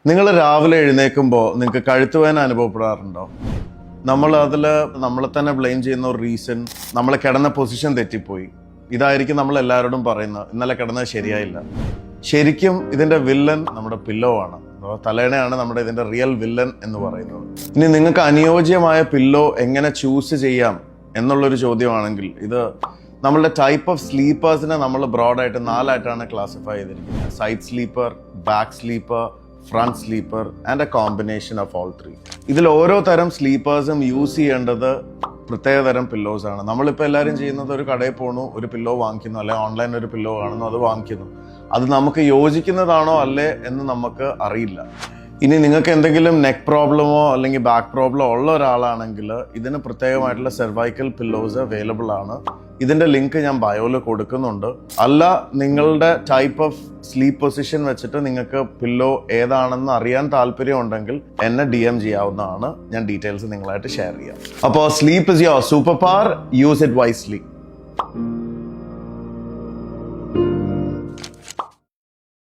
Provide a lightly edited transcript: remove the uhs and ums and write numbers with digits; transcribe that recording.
നിങ്ങൾ രാവിലെ എഴുന്നേൽക്കുമ്പോൾ നിങ്ങൾക്ക് കഴുത്തുവേദന അനുഭവപ്പെടാറുണ്ടോ? നമ്മളെ തന്നെ ബ്ലെയിം ചെയ്യുന്ന ഒരു റീസൺ നമ്മൾ കിടന്ന പൊസിഷൻ തെറ്റിപ്പോയി. ഇതായിരിക്കും നമ്മൾ എല്ലാവരോടും പറയുന്നത്, ഇന്നലെ കിടന്നത് ശരിയായില്ല. ശരിക്കും ഇതിന്റെ വില്ലൻ നമ്മുടെ പില്ലോ ആണ്. തലേണയാണ് നമ്മുടെ ഇതിന്റെ റിയൽ വില്ലൻ എന്ന് പറയുന്നത്. ഇനി നിങ്ങൾക്ക് അനുയോജ്യമായ പില്ലോ എങ്ങനെ ചൂസ് ചെയ്യാം എന്നുള്ളൊരു ചോദ്യമാണെങ്കിൽ, ഇത് നമ്മളുടെ ടൈപ്പ് ഓഫ് സ്ലീപ്പേഴ്സിനെ നമ്മൾ ബ്രോഡായിട്ട് 4 ആയിട്ടാണ് ക്ലാസിഫൈ ചെയ്തിരിക്കുന്നത്. Side sleeper, back sleeper, front sleeper and a combination of all 3. ഇതിൽ ഓരോ തരം സ്ലീപ്പേഴ്സും യൂസ് ചെയ്യേണ്ടത് പ്രത്യേക തരം പില്ലോസ് ആണ്. നമ്മളിപ്പോൾ എല്ലാവരും ചെയ്യുന്നത്, ഒരു കടയിൽ പോകണു, ഒരു പില്ലോ വാങ്ങിക്കുന്നു, അല്ലെങ്കിൽ ഓൺലൈൻ ഒരു പില്ലോ കാണുന്നു, അത് വാങ്ങിക്കുന്നു. അത് നമുക്ക് യോജിക്കുന്നതാണോ അല്ലേ എന്ന് നമുക്ക് അറിയില്ല. ഇനി നിങ്ങൾക്ക് എന്തെങ്കിലും നെക്ക് പ്രോബ്ലമോ അല്ലെങ്കിൽ ബാക്ക് പ്രോബ്ലമോ ഉള്ള ഒരാളാണെങ്കിൽ ഇതിന് പ്രത്യേകമായിട്ടുള്ള സെർവൈക്കൽ പില്ലോസ് അവൈലബിൾ ആണ്. ഇതിന്റെ ലിങ്ക് ഞാൻ ബയോയിൽ കൊടുക്കുന്നുണ്ട്. അല്ല, നിങ്ങളുടെ ടൈപ്പ് ഓഫ് സ്ലീപ്പ് പൊസിഷൻ വെച്ചിട്ട് നിങ്ങൾക്ക് പില്ലോ ഏതാണെന്ന് അറിയാൻ താല്പര്യം ഉണ്ടെങ്കിൽ എന്നെ DM ചെയ്യാവുന്നതാണ്. ഞാൻ ഡീറ്റെയിൽസ് നിങ്ങളായിട്ട് ഷെയർ ചെയ്യാം. അപ്പോൾ sleep is your super power, use it wisely.